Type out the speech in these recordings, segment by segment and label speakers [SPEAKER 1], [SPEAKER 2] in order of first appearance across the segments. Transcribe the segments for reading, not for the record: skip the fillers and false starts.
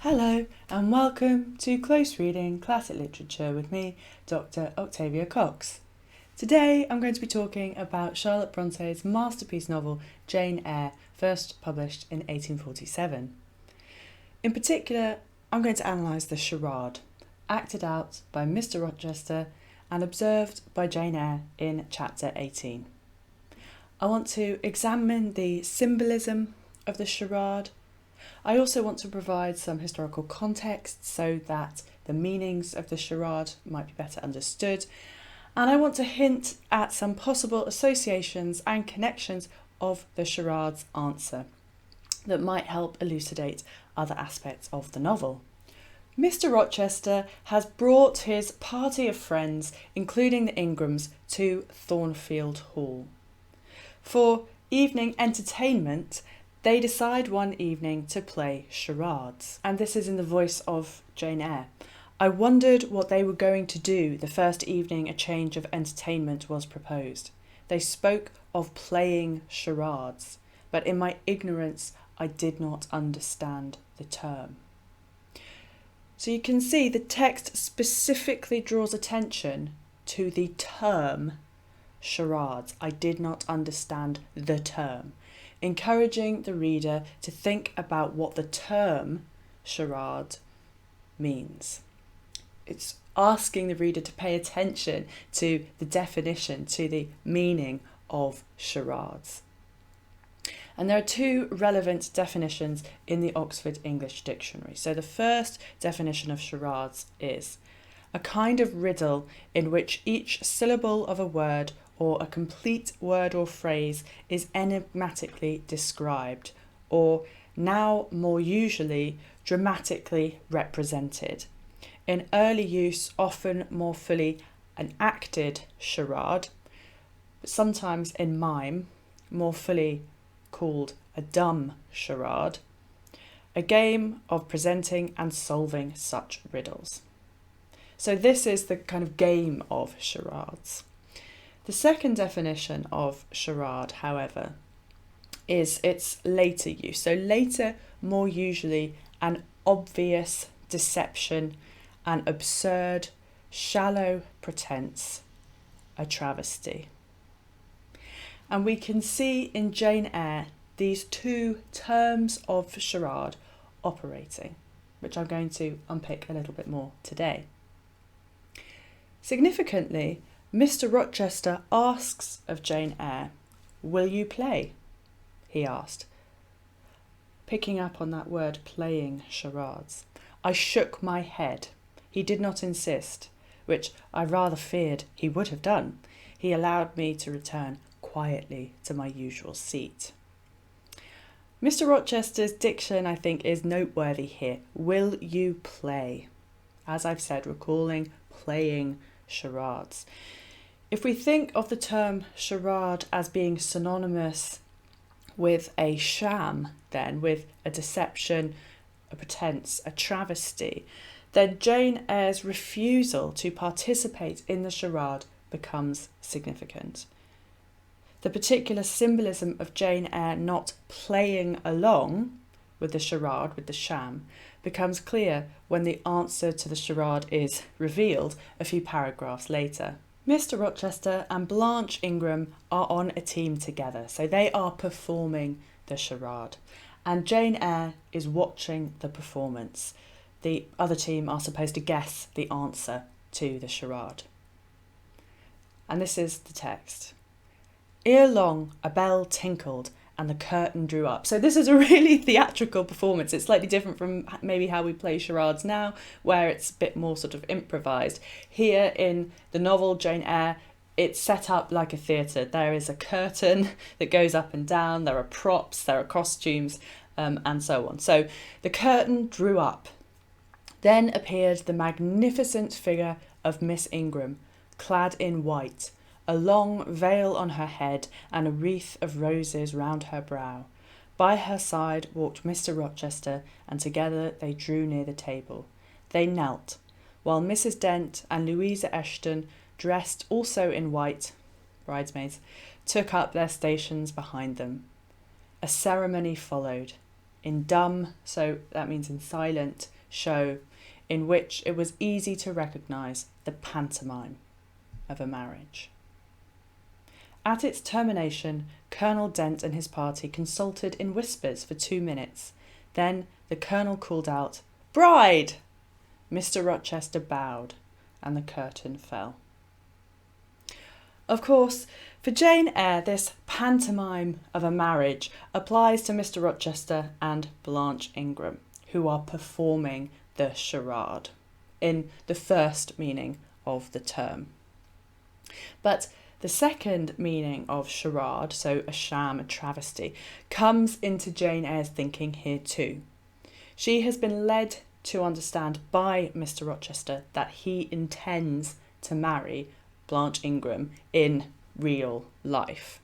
[SPEAKER 1] Hello and welcome to Close Reading Classic Literature with me, Dr. Octavia Cox. Today I'm going to be talking about Charlotte Bronte's masterpiece novel Jane Eyre, first published in 1847. In particular, I'm going to analyse the charade, acted out by Mr Rochester and observed by Jane Eyre in chapter 18. I want to examine the symbolism of the charade. I also want to provide some historical context so that the meanings of the charade might be better understood, and I want to hint at some possible associations and connections of the charade's answer that might help elucidate other aspects of the novel. Mr Rochester has brought his party of friends, including the Ingrams, to Thornfield Hall. For evening entertainment, they decide one evening to play charades, and this is in the voice of Jane Eyre. I wondered what they were going to do the first evening a change of entertainment was proposed. They spoke of playing charades, but in my ignorance I did not understand the term. So you can see the text specifically draws attention to the term charades. I did not understand the term, encouraging the reader to think about what the term charade means. It's asking the reader to pay attention to the definition, to the meaning of charades. And there are two relevant definitions in the Oxford English Dictionary. So the first definition of charades is a kind of riddle in which each syllable of a word or a complete word or phrase is enigmatically described, or now more usually dramatically represented. In early use, often more fully an acted charade, but sometimes in mime, more fully called a dumb charade, a game of presenting and solving such riddles. So this is the kind of game of charades. The second definition of charade, however, is its later use. So later, more usually, an obvious deception, an absurd, shallow pretense, a travesty. And we can see in Jane Eyre these two terms of charade operating, which I'm going to unpick a little bit more today. Significantly, Mr Rochester asks of Jane Eyre, "Will you play?" he asked, picking up on that word playing charades. I shook my head. He did not insist, which I rather feared he would have done. He allowed me to return quietly to my usual seat. Mr Rochester's diction, I think, is noteworthy here. Will you play? As I've said, recalling playing charades. If we think of the term charade as being synonymous with a sham, then with a deception, a pretense, a travesty, then Jane Eyre's refusal to participate in the charade becomes significant. The particular symbolism of Jane Eyre not playing along with the charade, with the sham, becomes clear when the answer to the charade is revealed a few paragraphs later. Mr Rochester and Blanche Ingram are on a team together, so they are performing the charade, and Jane Eyre is watching the performance. The other team are supposed to guess the answer to the charade. And this is the text. Ere long, a bell tinkled and the curtain drew up. So this is a really theatrical performance. It's slightly different from maybe how we play charades now, where it's a bit more sort of improvised. Here in the novel Jane Eyre, it's set up like a theatre. There is a curtain that goes up and down, there are props, there are costumes, and so on. So the curtain drew up. Then appeared the magnificent figure of Miss Ingram, clad in white, a long veil on her head and a wreath of roses round her brow. By her side walked Mr Rochester, and together they drew near the table. They knelt, while Mrs Dent and Louisa Eshton, dressed also in white, bridesmaids, took up their stations behind them. A ceremony followed. in dumb, so that means in silent, show, in which it was easy to recognise the pantomime of a marriage. At its termination, Colonel Dent and his party consulted in whispers for 2 minutes. Then the Colonel called out, "Bride!" Mr Rochester bowed, and the curtain fell. Of course, for Jane Eyre, this pantomime of a marriage applies to Mr Rochester and Blanche Ingram, who are performing the charade, in the first meaning of the term. But the second meaning of charade, so a sham, a travesty, comes into Jane Eyre's thinking here too. She has been led to understand by Mr Rochester that he intends to marry Blanche Ingram in real life.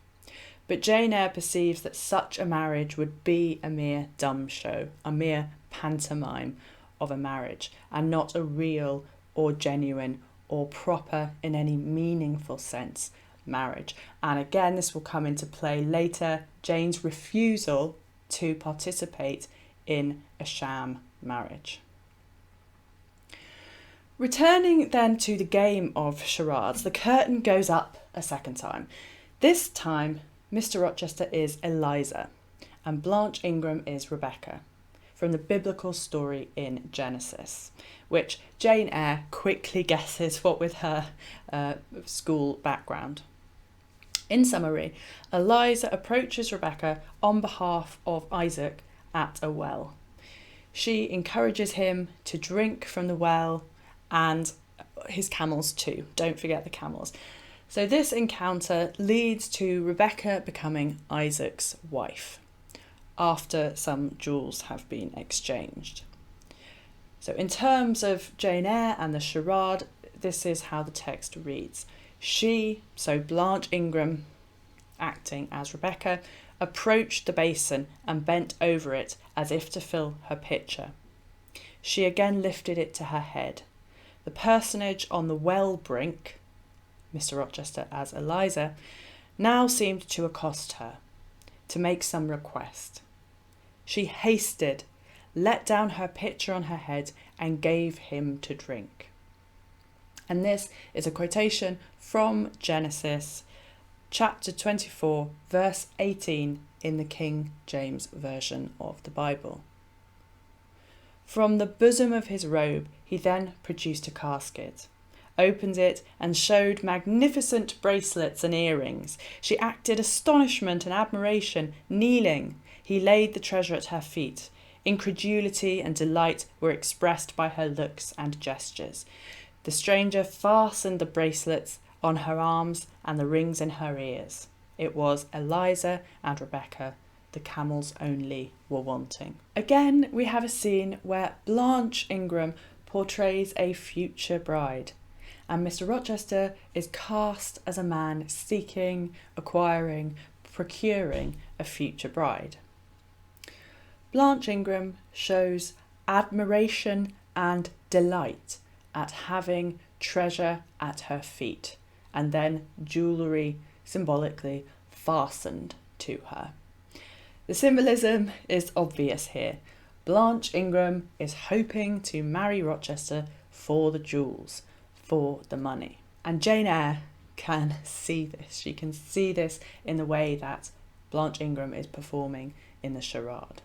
[SPEAKER 1] But Jane Eyre perceives that such a marriage would be a mere dumb show, a mere pantomime of a marriage, and not a real or genuine or proper, in any meaningful sense, marriage. And again, this will come into play later, Jane's refusal to participate in a sham marriage. Returning then to the game of charades, the curtain goes up a second time. This time, Mr Rochester is Eliza and Blanche Ingram is Rebecca, from the biblical story in Genesis, which Jane Eyre quickly guesses what with her school background. In summary, Eliza approaches Rebecca on behalf of Isaac at a well. She encourages him to drink from the well and his camels too. Don't forget the camels. So this encounter leads to Rebecca becoming Isaac's wife after some jewels have been exchanged. So in terms of Jane Eyre and the charade, this is how the text reads. She, so Blanche Ingram, acting as Rebecca, approached the basin and bent over it as if to fill her pitcher. She again lifted it to her head. The personage on the well brink, Mr Rochester as Eliza, now seemed to accost her, to make some request. She hasted, let down her pitcher on her head, and gave him to drink. And this is a quotation from Genesis chapter 24, verse 18 in the King James Version of the Bible. From the bosom of his robe he then produced a casket, opened it and showed magnificent bracelets and earrings. She acted astonishment and admiration, kneeling. He laid the treasure at her feet. Incredulity and delight were expressed by her looks and gestures. The stranger fastened the bracelets on her arms and the rings in her ears. It was Eliza and Rebecca. The camels only were wanting. Again, we have a scene where Blanche Ingram portrays a future bride, and Mr Rochester is cast as a man seeking, acquiring, procuring a future bride. Blanche Ingram shows admiration and delight at having treasure at her feet, and then jewellery symbolically fastened to her. The symbolism is obvious here. Blanche Ingram is hoping to marry Rochester for the jewels, for the money. And Jane Eyre can see this. She can see this in the way that Blanche Ingram is performing in the charade.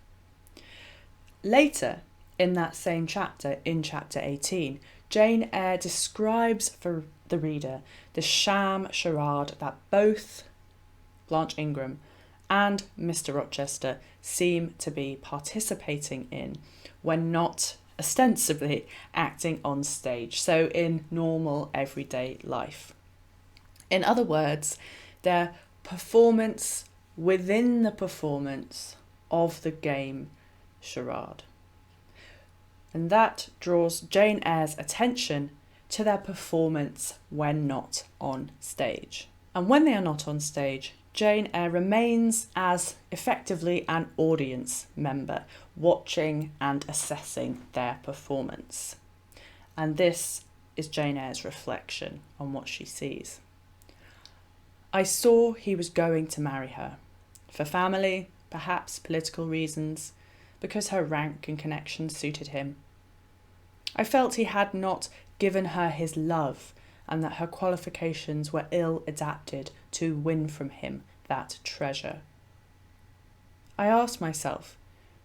[SPEAKER 1] Later, in that same chapter, in chapter 18, Jane Eyre describes for the reader the sham charade that both Blanche Ingram and Mr Rochester seem to be participating in when not ostensibly acting on stage, so in normal everyday life. In other words, their performance within the performance of the game charade. And that draws Jane Eyre's attention to their performance when not on stage. And when they are not on stage, Jane Eyre remains as effectively an audience member, watching and assessing their performance. And this is Jane Eyre's reflection on what she sees. I saw he was going to marry her. For family, perhaps political reasons, because her rank and connections suited him. I felt he had not given her his love, and that her qualifications were ill adapted to win from him that treasure. I asked myself,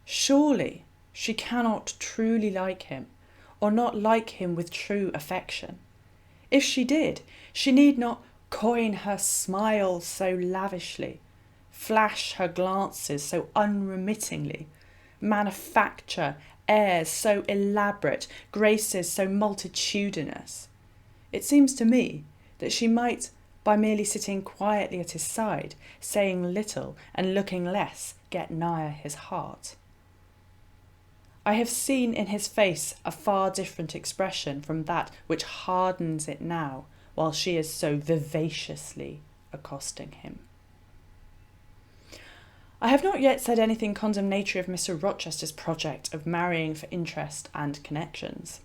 [SPEAKER 1] surely she cannot truly like him, or not like him with true affection. If she did, she need not coin her smile so lavishly, flash her glances so unremittingly, manufacture airs so elaborate, graces so multitudinous. It seems to me that she might, by merely sitting quietly at his side, saying little and looking less, get nigher his heart. I have seen in his face a far different expression from that which hardens it now, while she is so vivaciously accosting him. I have not yet said anything condemnatory of Mr Rochester's project of marrying for interest and connections.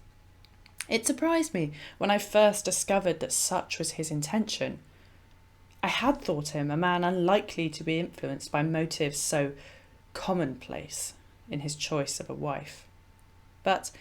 [SPEAKER 1] It surprised me when I first discovered that such was his intention. I had thought him a man unlikely to be influenced by motives so commonplace in his choice of a wife. But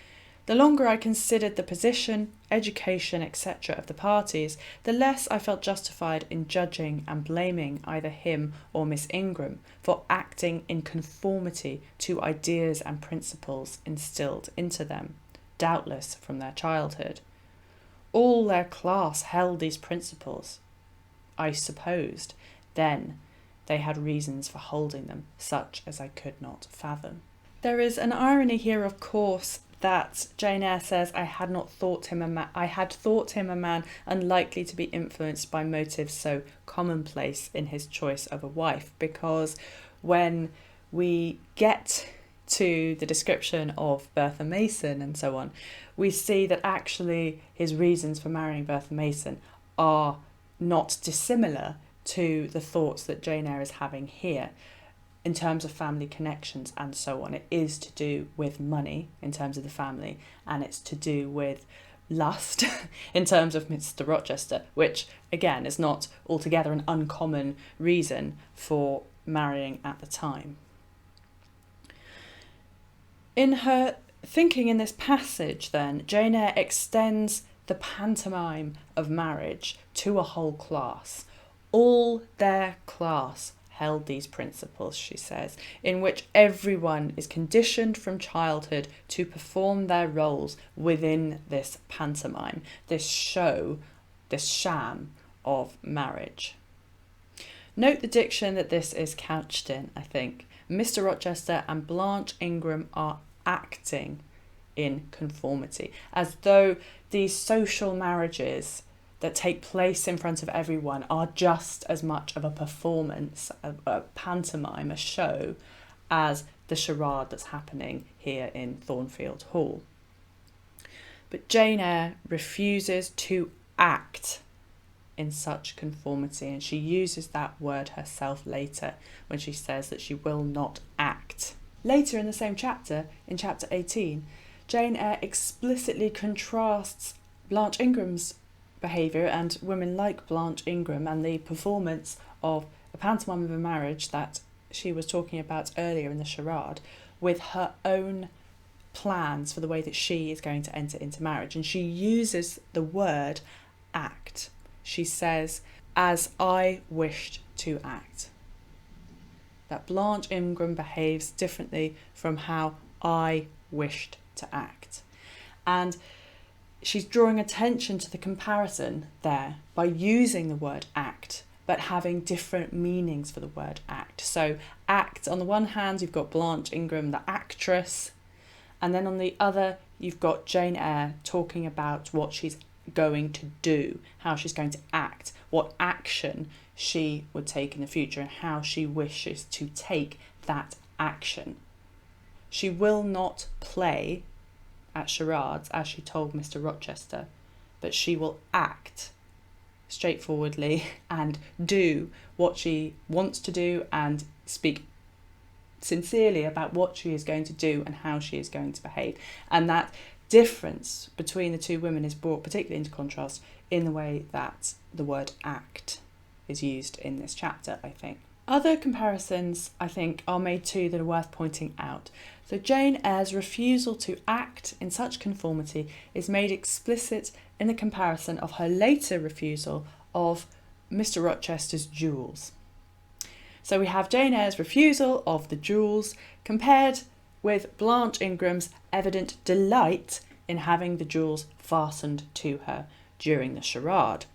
[SPEAKER 1] the longer I considered the position, education, etc. of the parties, the less I felt justified in judging and blaming either him or Miss Ingram for acting in conformity to ideas and principles instilled into them, doubtless from their childhood. All their class held these principles. I supposed then they had reasons for holding them, such as I could not fathom. There is an irony here, of course, that Jane Eyre says I had thought him a man unlikely to be influenced by motives so commonplace in his choice of a wife, because when we get to the description of Bertha Mason and so on, we see that actually his reasons for marrying Bertha Mason are not dissimilar to the thoughts that Jane Eyre is having here in terms of family connections and so on. It is to do with money in terms of the family, and it's to do with lust in terms of Mr Rochester, which again is not altogether an uncommon reason for marrying at the time. In her thinking in this passage then, Jane Eyre extends the pantomime of marriage to a whole class. All their class held these principles, she says, in which everyone is conditioned from childhood to perform their roles within this pantomime, this show, this sham of marriage. Note the diction that this is couched in, I think. Mr Rochester and Blanche Ingram are acting in conformity, as though these social marriages that take place in front of everyone are just as much of a performance, a pantomime, a show, as the charade that's happening here in Thornfield Hall. But Jane Eyre refuses to act in such conformity, and she uses that word herself later when she says that she will not act. Later in the same chapter, in chapter 18, Jane Eyre explicitly contrasts Blanche Ingram's behaviour and women like Blanche Ingram and the performance of a pantomime of a marriage that she was talking about earlier in the charade with her own plans for the way that she is going to enter into marriage. And she uses the word act. She says, as I wished to act. That Blanche Ingram behaves differently from how I wished to act. And she's drawing attention to the comparison there by using the word act, but having different meanings for the word act. So act, on the one hand, you've got Blanche Ingram, the actress, and then on the other, you've got Jane Eyre talking about what she's going to do, how she's going to act, what action she would take in the future, and how she wishes to take that action. She will not play at charades, as she told Mr Rochester, but she will act straightforwardly and do what she wants to do and speak sincerely about what she is going to do and how she is going to behave. And that difference between the two women is brought particularly into contrast in the way that the word act is used in this chapter, I think. Other comparisons, I think, are made too that are worth pointing out. So Jane Eyre's refusal to act in such conformity is made explicit in the comparison of her later refusal of Mr Rochester's jewels. So we have Jane Eyre's refusal of the jewels compared with Blanche Ingram's evident delight in having the jewels fastened to her during the charade.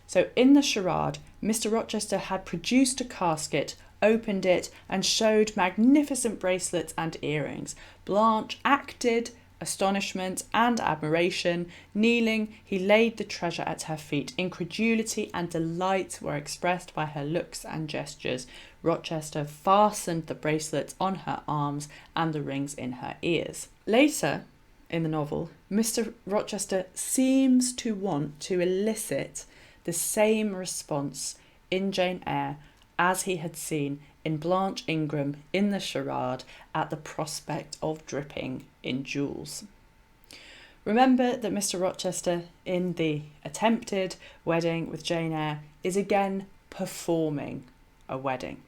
[SPEAKER 1] So in the charade, Mr Rochester had produced a casket, opened it, and showed magnificent bracelets and earrings. Blanche acted astonishment and admiration. Kneeling, he laid the treasure at her feet. Incredulity and delight were expressed by her looks and gestures. Rochester fastened the bracelets on her arms and the rings in her ears. Later in the novel, Mr Rochester seems to want to elicit the same response in Jane Eyre as he had seen in Blanche Ingram in the charade at the prospect of dripping in jewels. Remember that Mr Rochester in the attempted wedding with Jane Eyre is again performing a wedding.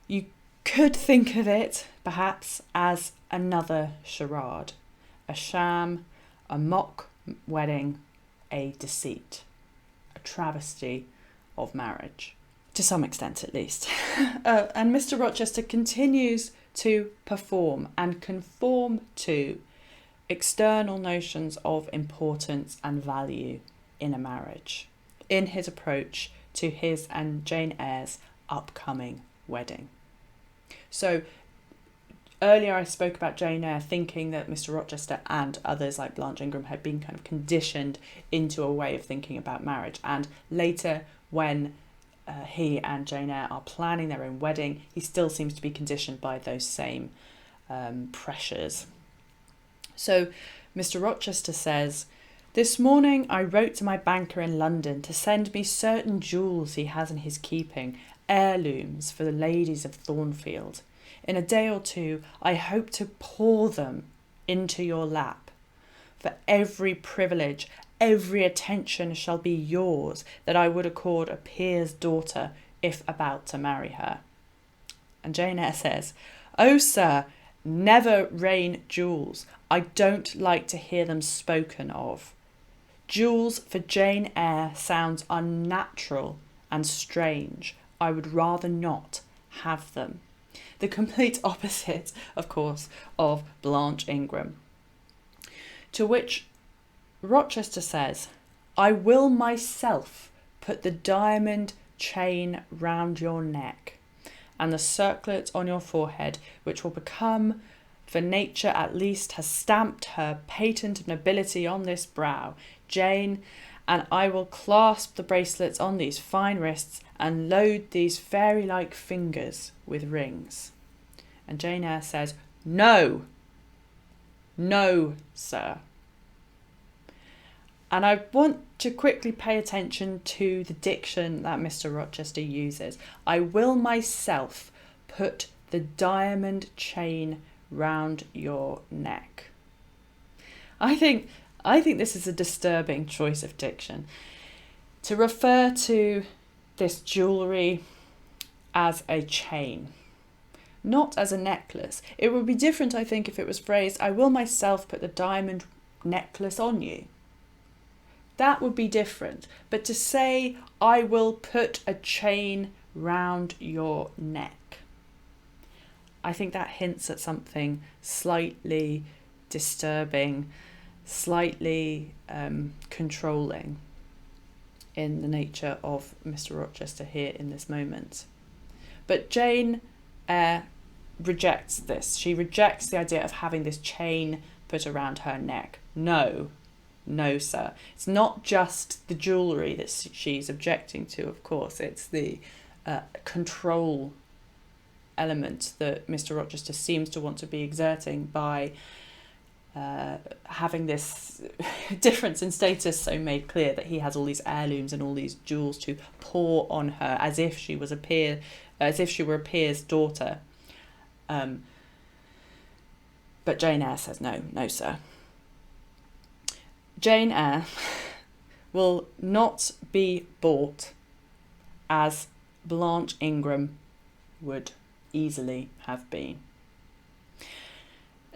[SPEAKER 1] You could think of it perhaps as another charade, a sham, a mock wedding, a deceit, a travesty of marriage, to some extent at least. And Mr Rochester continues to perform and conform to external notions of importance and value in a marriage in his approach to his and Jane Eyre's upcoming wedding. So earlier I spoke about Jane Eyre thinking that Mr Rochester and others like Blanche Ingram had been kind of conditioned into a way of thinking about marriage, and later when he and Jane Eyre are planning their own wedding, he still seems to be conditioned by those same pressures. So Mr Rochester says, "This morning I wrote to my banker in London to send me certain jewels he has in his keeping, heirlooms for the ladies of Thornfield. In a day or two I hope to pour them into your lap. For every privilege, every attention shall be yours that I would accord a peer's daughter if about to marry her." And Jane Eyre says, "Oh, sir, never rain jewels. I don't like to hear them spoken of. Jewels for Jane Eyre sounds unnatural and strange. I would rather not have them." The complete opposite, of course, of Blanche Ingram. To which Rochester says, "I will myself put the diamond chain round your neck and the circlet on your forehead, which will become, for nature at least has stamped her patent nobility on this brow, Jane, and I will clasp the bracelets on these fine wrists and load these fairy-like fingers with rings." And Jane Eyre says, "No, no, sir." And I want to quickly pay attention to the diction that Mr Rochester uses. "I will myself put the diamond chain round your neck." I think this is a disturbing choice of diction. To refer to this jewellery as a chain, not as a necklace. It would be different, I think, if it was phrased, "I will myself put the diamond necklace on you." That would be different. But to say, "I will put a chain round your neck," I think that hints at something slightly disturbing, slightly controlling in the nature of Mr Rochester here in this moment. But Jane Eyre rejects this. She rejects the idea of having this chain put around her neck. No, sir. It's not just the jewellery that she's objecting to, of course. It's the control element that Mr Rochester seems to want to be exerting by having this difference in status so made clear, that he has all these heirlooms and all these jewels to pour on her as if she was were a peer's daughter. But Jane Eyre says, no, sir. Jane Eyre will not be bought as Blanche Ingram would easily have been.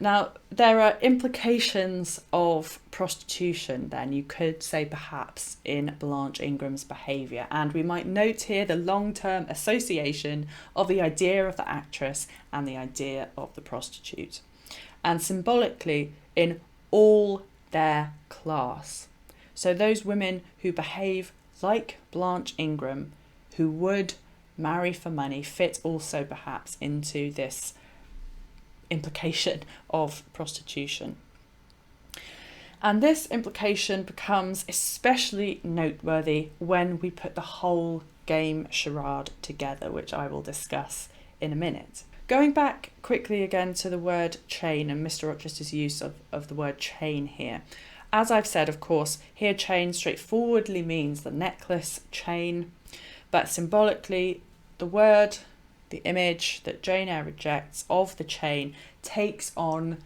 [SPEAKER 1] Now, there are implications of prostitution then, you could say perhaps, in Blanche Ingram's behaviour, and we might note here the long-term association of the idea of the actress and the idea of the prostitute, and symbolically in all their class. So those women who behave like Blanche Ingram, who would marry for money, fit also perhaps into this implication of prostitution. And this implication becomes especially noteworthy when we put the whole game charade together, which I will discuss in a minute. Going back quickly again to the word chain and Mr Rochester's use of the word chain here. As I've said, of course, here chain straightforwardly means the necklace chain, but symbolically the word, the image that Jane Eyre rejects of the chain takes on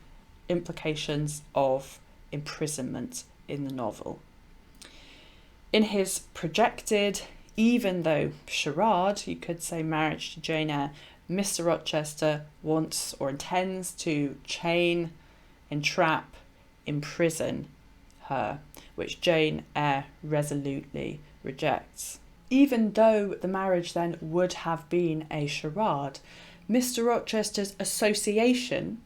[SPEAKER 1] implications of imprisonment in the novel. In his projected, even though charade, you could say, marriage to Jane Eyre, Mr Rochester wants or intends to chain, entrap, imprison her, which Jane Eyre resolutely rejects. Even though the marriage then would have been a charade, Mr Rochester's association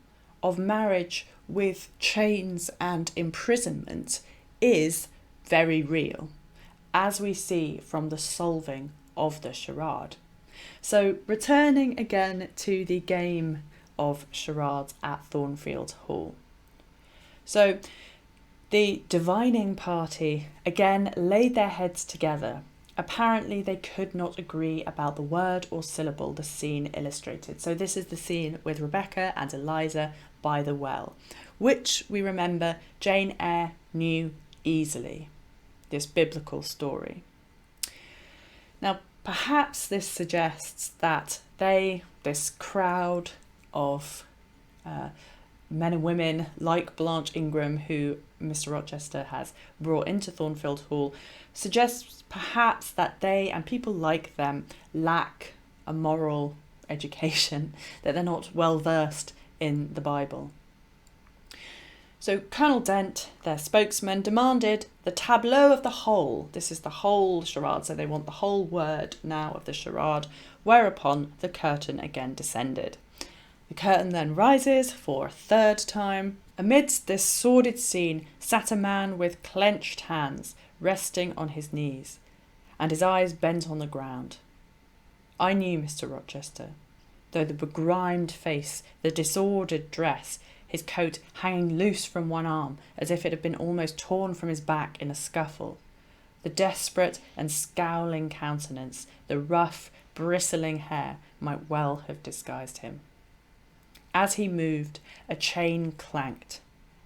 [SPEAKER 1] of marriage with chains and imprisonment is very real, as we see from the solving of the charade. So returning again to the game of charades at Thornfield Hall. So the divining party again laid their heads together. Apparently they could not agree about the word or syllable the scene illustrated. So this is the scene with Rebecca and Eliza by the well, which we remember Jane Eyre knew easily, this biblical story. Now, perhaps this suggests that this crowd of men and women like Blanche Ingram, who Mr Rochester has brought into Thornfield Hall, suggests perhaps that they and people like them lack a moral education, that they're not well versed in the Bible. So Colonel Dent, their spokesman, demanded the tableau of the whole. This is the whole charade, so they want the whole word now of the charade, whereupon the curtain again descended. The curtain then rises for a third time. Amidst this sordid scene sat a man with clenched hands, resting on his knees, and his eyes bent on the ground. I knew Mr Rochester, though the begrimed face, the disordered dress, his coat hanging loose from one arm as if it had been almost torn from his back in a scuffle, the desperate and scowling countenance, the rough, bristling hair might well have disguised him. As he moved, a chain clanked.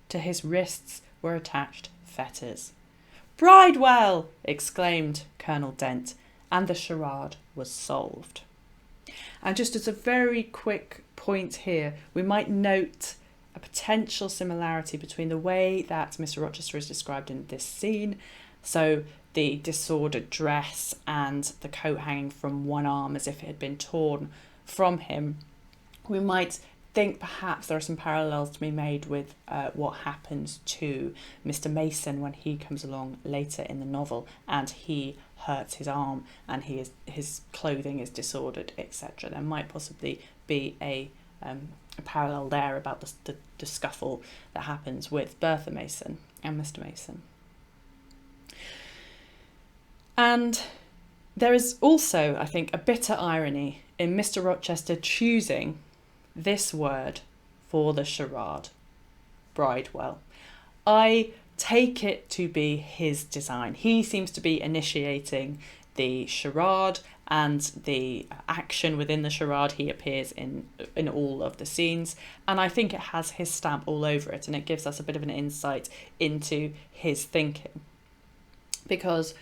[SPEAKER 1] To his wrists were attached fetters. "Bridewell!" exclaimed Colonel Dent, and the charade was solved. And just as a very quick point here, we might note a potential similarity between the way that Mr Rochester is described in this scene, so the disordered dress and the coat hanging from one arm as if it had been torn from him. We might think perhaps there are some parallels to be made with what happens to Mr Mason when he comes along later in the novel and he hurts his arm and his clothing is disordered, etc. There might possibly be a parallel there about the scuffle that happens with Bertha Mason and Mr Mason. And there is also, I think, a bitter irony in Mr Rochester choosing this word for the charade, Bridewell. I take it to be his design. He seems to be initiating the charade and the action within the charade. He appears in all of the scenes, and I think it has his stamp all over it, and it gives us a bit of an insight into his thinking. Because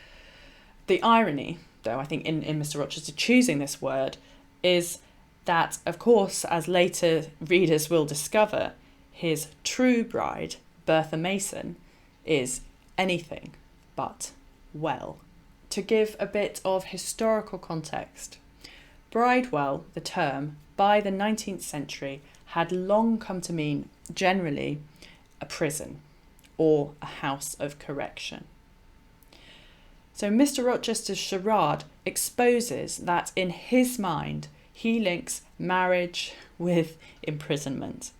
[SPEAKER 1] the irony, though, I think in Mr Rochester choosing this word is that, of course, as later readers will discover, his true bride, Bertha Mason, is anything but well. To give a bit of historical context, Bridewell, the term, by the 19th century, had long come to mean generally a prison or a house of correction. So Mr Rochester's charade exposes that in his mind he links marriage with imprisonment.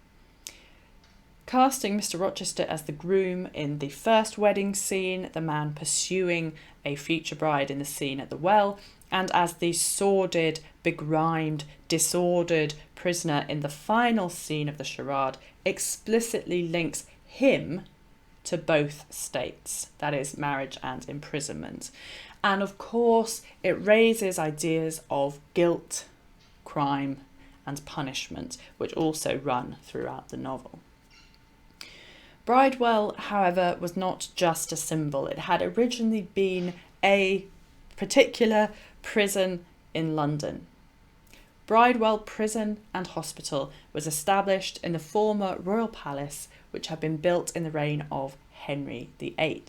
[SPEAKER 1] Casting Mr Rochester as the groom in the first wedding scene, the man pursuing a future bride in the scene at the well, and as the sordid, begrimed, disordered prisoner in the final scene of the charade, explicitly links him to both states, that is, marriage and imprisonment. And of course, it raises ideas of guilt, crime, and punishment, which also run throughout the novel. Bridewell, however, was not just a symbol. It had originally been a particular prison in London. Bridewell Prison and Hospital was established in the former royal palace, which had been built in the reign of Henry VIII.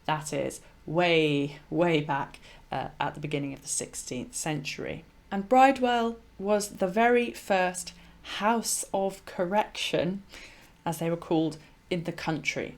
[SPEAKER 1] That is, way back at the beginning of the 16th century. And Bridewell was the very first house of correction, as they were called, in the country.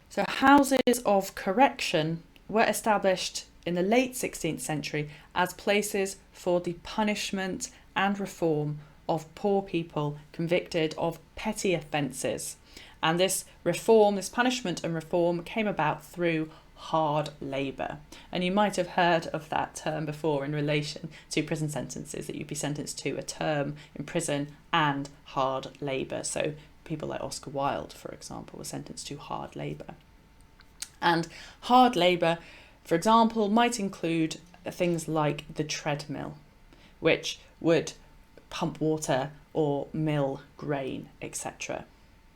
[SPEAKER 1] So houses of correction were established in the late 16th century as places for the punishment and reform of poor people convicted of petty offences. And this reform, this punishment and reform, came about through hard labour. And you might have heard of that term before in relation to prison sentences, that you'd be sentenced to a term in prison and hard labour. So people like Oscar Wilde, for example, were sentenced to hard labour. And hard labour, for example, might include things like the treadmill, which would pump water or mill grain, etc.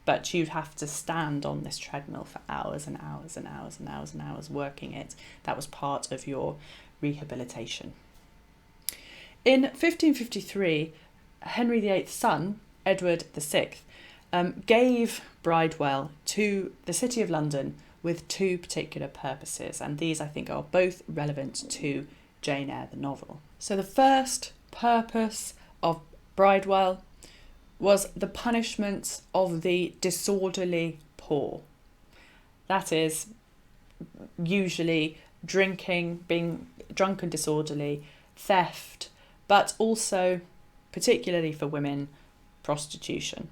[SPEAKER 1] But you'd have to stand on this treadmill for hours and hours and hours and hours and hours working it. That was part of your rehabilitation. In 1553, Henry VIII's son, Edward VI, gave Bridewell to the City of London with two particular purposes, and these I think are both relevant to Jane Eyre, the novel. So the first purpose of Bridewell was the punishment of the disorderly poor. That is, usually drinking, being drunk and disorderly, theft, but also, particularly for women, prostitution.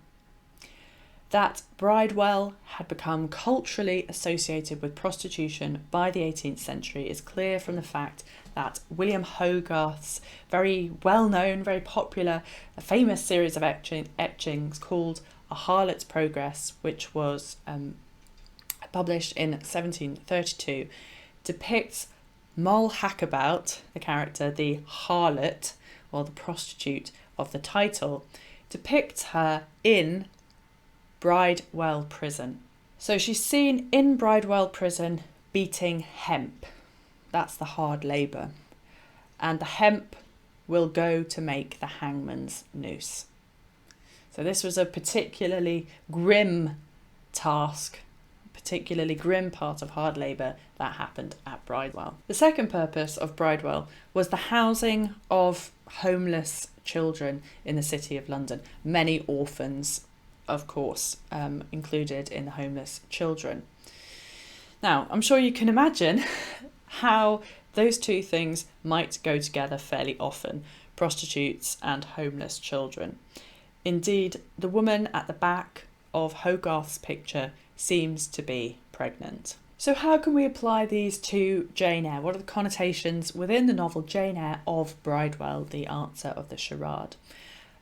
[SPEAKER 1] That Bridewell had become culturally associated with prostitution by the 18th century is clear from the fact that William Hogarth's very well-known, very popular, famous series of etchings called A Harlot's Progress, which was published in 1732, depicts Moll Hackabout, the character, the harlot, or the prostitute of the title, depicts her in Bridewell Prison. So she's seen in Bridewell Prison beating hemp. That's the hard labour. And the hemp will go to make the hangman's noose. So this was a particularly grim task, particularly grim part of hard labour that happened at Bridewell. The second purpose of Bridewell was the housing of homeless children in the City of London. Many orphans, of course, included in the homeless children. Now, I'm sure you can imagine how those two things might go together fairly often, prostitutes and homeless children. Indeed, the woman at the back of Hogarth's picture seems to be pregnant. So how can we apply these to Jane Eyre? What are the connotations within the novel Jane Eyre of Bridewell, the answer of the charade?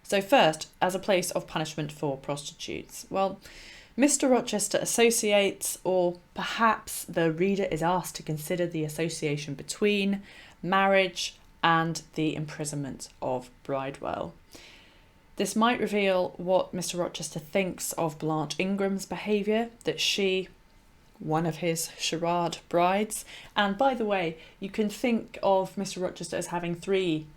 [SPEAKER 1] So first, as a place of punishment for prostitutes. Well, Mr Rochester associates, or perhaps the reader is asked to consider the association between marriage and the imprisonment of Bridewell. This might reveal what Mr Rochester thinks of Blanche Ingram's behaviour, that she, one of his charade brides, and by the way, you can think of Mr Rochester as having three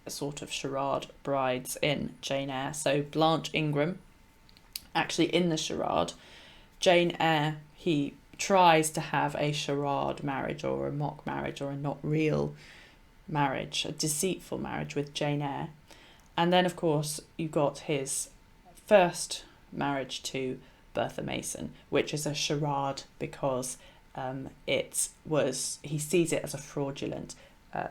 [SPEAKER 1] sort of charade brides in Jane Eyre. So Blanche Ingram, actually in the charade, Jane Eyre, he tries to have a charade marriage or a mock marriage or a not real marriage, a deceitful marriage with Jane Eyre. And then, of course, you've got his first marriage to Bertha Mason, which is a charade because he sees it as a fraudulent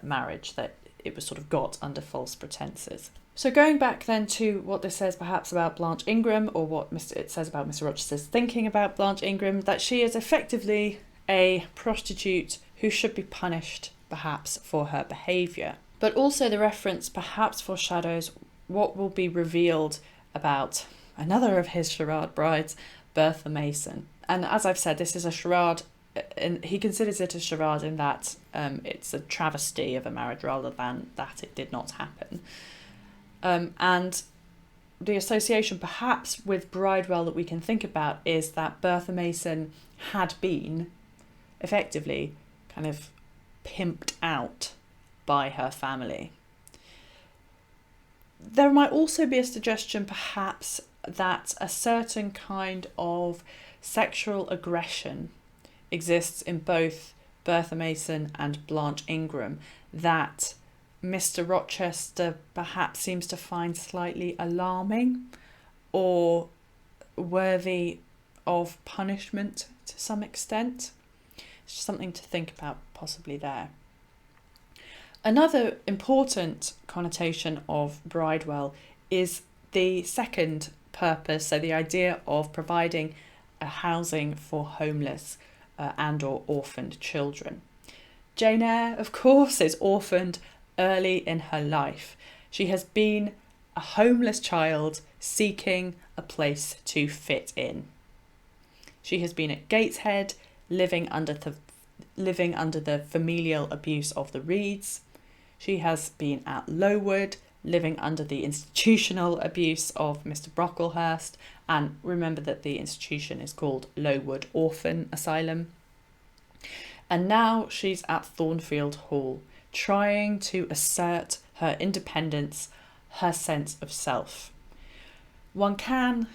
[SPEAKER 1] marriage, that it was sort of got under false pretenses. So going back then to what this says perhaps about Blanche Ingram, or what it says about Mr Rochester's thinking about Blanche Ingram, that she is effectively a prostitute who should be punished perhaps for her behaviour. But also the reference perhaps foreshadows what will be revealed about another of his charade brides, Bertha Mason. And as I've said, this is a charade, and he considers it a charade in that it's a travesty of a marriage rather than that it did not happen. And the association perhaps with Bridewell that we can think about is that Bertha Mason had been effectively kind of pimped out by her family. There might also be a suggestion perhaps that a certain kind of sexual aggression exists in both Bertha Mason and Blanche Ingram that Mr Rochester perhaps seems to find slightly alarming or worthy of punishment to some extent. It's just something to think about possibly there. Another important connotation of Bridewell is the second purpose, so the idea of providing a housing for homeless and or orphaned children. Jane Eyre, of course, is orphaned early in her life. She has been a homeless child seeking a place to fit in. She has been at Gateshead, living under the familial abuse of the Reeds. She has been at Lowood, living under the institutional abuse of Mr Brocklehurst, and remember that the institution is called Lowood Orphan Asylum. And now she's at Thornfield Hall, trying to assert her independence, her sense of self. One can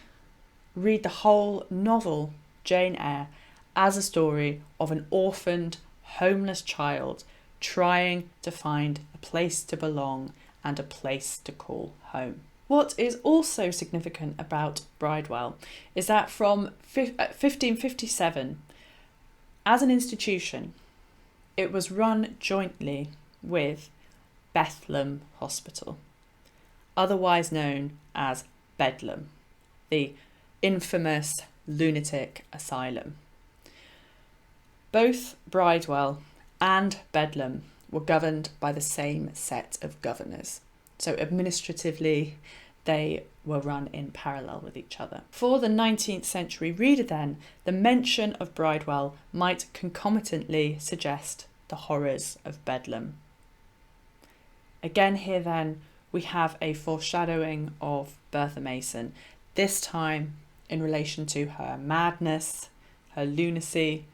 [SPEAKER 1] read the whole novel, Jane Eyre, as a story of an orphaned, homeless child trying to find a place to belong and a place to call home. What is also significant about Bridewell is that from 1557, as an institution, it was run jointly with Bedlam Hospital, otherwise known as Bedlam, the infamous lunatic asylum. Both Bridewell and Bedlam were governed by the same set of governors. So administratively, they were run in parallel with each other. For the 19th century reader then, the mention of Bridewell might concomitantly suggest the horrors of Bedlam. Again here then, we have a foreshadowing of Bertha Mason, this time in relation to her madness, her lunacy,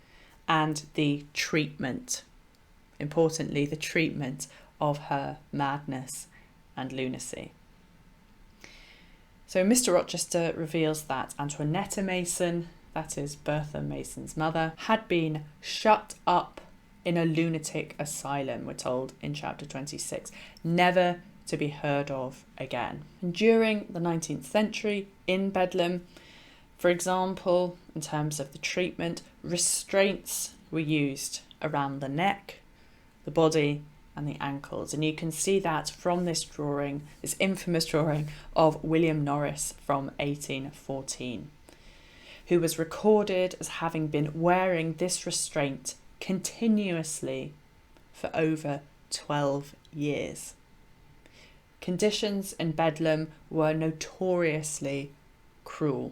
[SPEAKER 1] and the treatment. Importantly, the treatment of her madness and lunacy. So Mr Rochester reveals that Antoinetta Mason, that is Bertha Mason's mother, had been shut up in a lunatic asylum, we're told in chapter 26, never to be heard of again. And during the 19th century in Bedlam, for example, in terms of the treatment, restraints were used around the neck, the body and the ankles. And you can see that from this drawing, this infamous drawing of William Norris from 1814, who was recorded as having been wearing this restraint continuously for over 12 years. Conditions in Bedlam were notoriously cruel.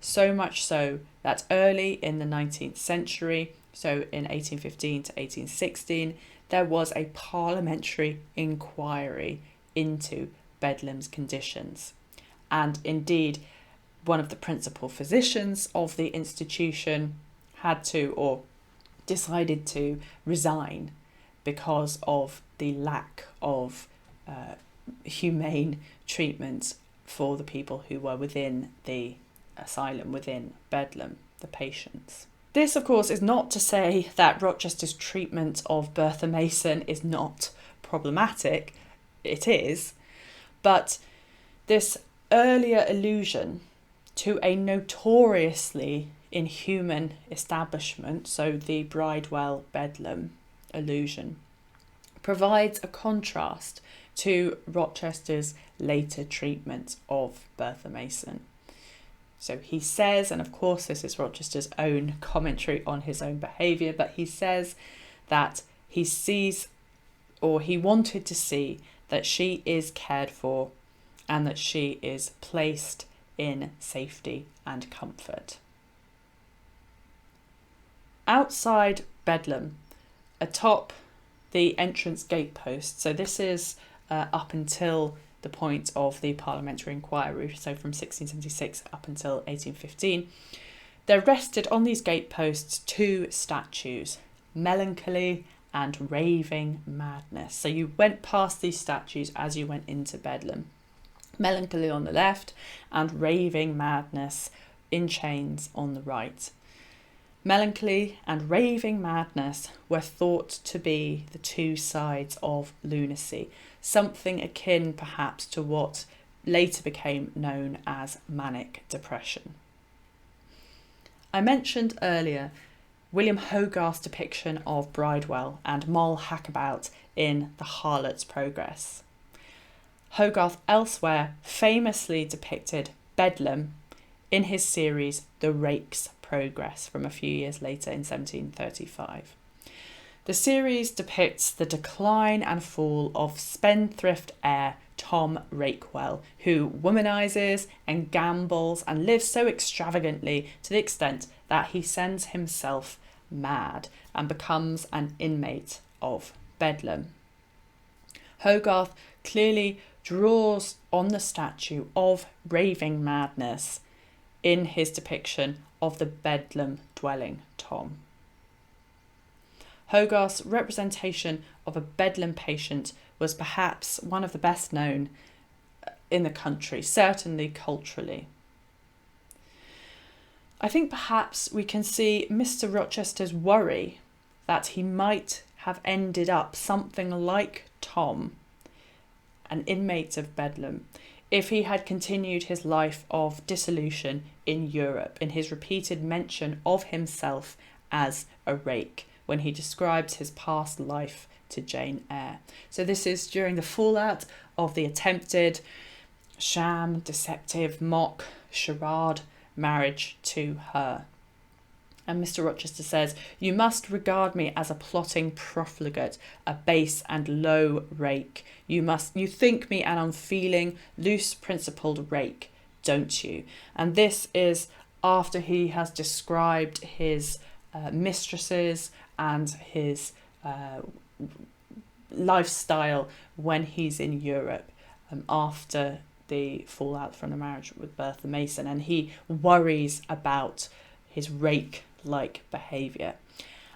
[SPEAKER 1] So much so that early in the 19th century, so in 1815 to 1816, there was a parliamentary inquiry into Bedlam's conditions. And indeed, one of the principal physicians of the institution had to, or decided to, resign because of the lack of humane treatment for the people who were within the asylum, within Bedlam, the patients. This, of course, is not to say that Rochester's treatment of Bertha Mason is not problematic. It is, but this earlier allusion to a notoriously inhuman establishment, so the Bridewell Bedlam allusion, provides a contrast to Rochester's later treatment of Bertha Mason. So he says, and of course this is Rochester's own commentary on his own behaviour, but he says that he sees, or he wanted to see, that she is cared for and that she is placed in safety and comfort. Outside Bedlam, atop the entrance gatepost, so this is up until the point of the parliamentary inquiry, so from 1676 up until 1815, there rested on these gateposts two statues, Melancholy and Raving Madness. So you went past these statues as you went into Bedlam. Melancholy on the left and Raving Madness in chains on the right. Melancholy and Raving Madness were thought to be the two sides of lunacy, something akin perhaps to what later became known as manic depression. I mentioned earlier William Hogarth's depiction of Bridewell and Moll Hackabout in The Harlot's Progress. Hogarth elsewhere famously depicted Bedlam in his series The Rake's Progress from a few years later in 1735. The series depicts the decline and fall of spendthrift heir Tom Rakewell, who womanises and gambles and lives so extravagantly to the extent that he sends himself mad and becomes an inmate of Bedlam. Hogarth clearly draws on the statue of Raving Madness in his depiction of the Bedlam dwelling Tom. Hogarth's representation of a Bedlam patient was perhaps one of the best known in the country, certainly culturally. I think perhaps we can see Mr Rochester's worry that he might have ended up something like Tom, an inmate of Bedlam, if he had continued his life of dissolution in Europe, in his repeated mention of himself as a rake when he describes his past life to Jane Eyre. So this is during the fallout of the attempted sham, deceptive, mock, charade marriage to her. And Mr Rochester says, "You must regard me as a plotting profligate, a base and low rake. You think me an unfeeling, loose-principled rake, don't you?" And this is after he has described his mistresses and his lifestyle when he's in Europe after the fallout from the marriage with Bertha Mason, and he worries about his rake-like behaviour.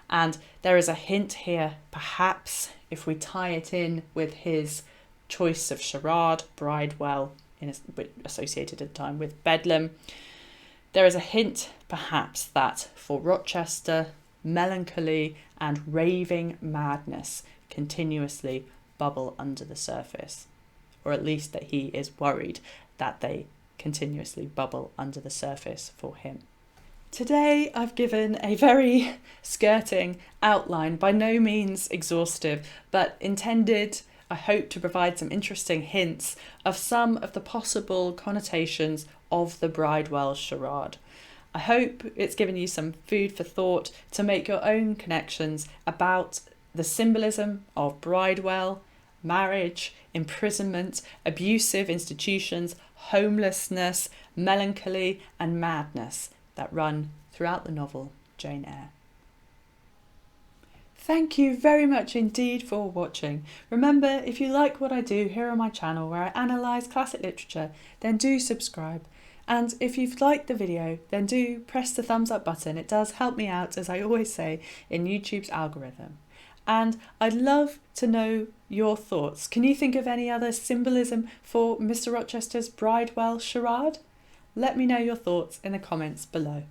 [SPEAKER 1] And there is a hint here, perhaps, if we tie it in with his choice of charade, Bridewell, associated at the time with Bedlam, there is a hint, perhaps, that for Rochester, melancholy and raving madness continuously bubble under the surface, or at least that he is worried that they continuously bubble under the surface for him. Today I've given a very skirting outline, by no means exhaustive, but intended, I hope, to provide some interesting hints of some of the possible connotations of the Bridewell charade. I hope it's given you some food for thought to make your own connections about the symbolism of Bridewell, marriage, imprisonment, abusive institutions, homelessness, melancholy and madness that run throughout the novel Jane Eyre. Thank you very much indeed for watching. Remember, if you like what I do here on my channel where I analyse classic literature, then do subscribe. And if you've liked the video, then do press the thumbs up button. It does help me out, as I always say, in YouTube's algorithm. And I'd love to know your thoughts. Can you think of any other symbolism for Mr Rochester's Bridewell charade? Let me know your thoughts in the comments below.